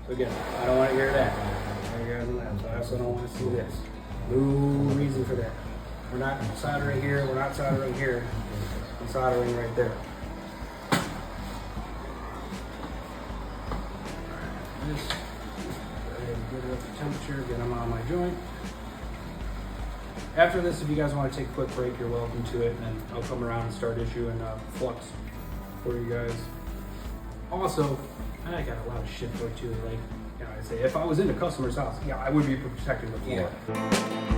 So again, I don't want to hear that. You guys know that. So I also don't want to see this. No reason for that. We're not soldering here. We're not soldering here. I'm soldering right there. Just go ahead and get it up to temperature. Get them on my joint. After this, if you guys want to take a quick break, you're welcome to it, and then I'll come around and start issuing flux for you guys. Also, I got a lot of shit for too. Like, you know, I say if I was in a customer's house, yeah, I would be protecting the floor. Yeah.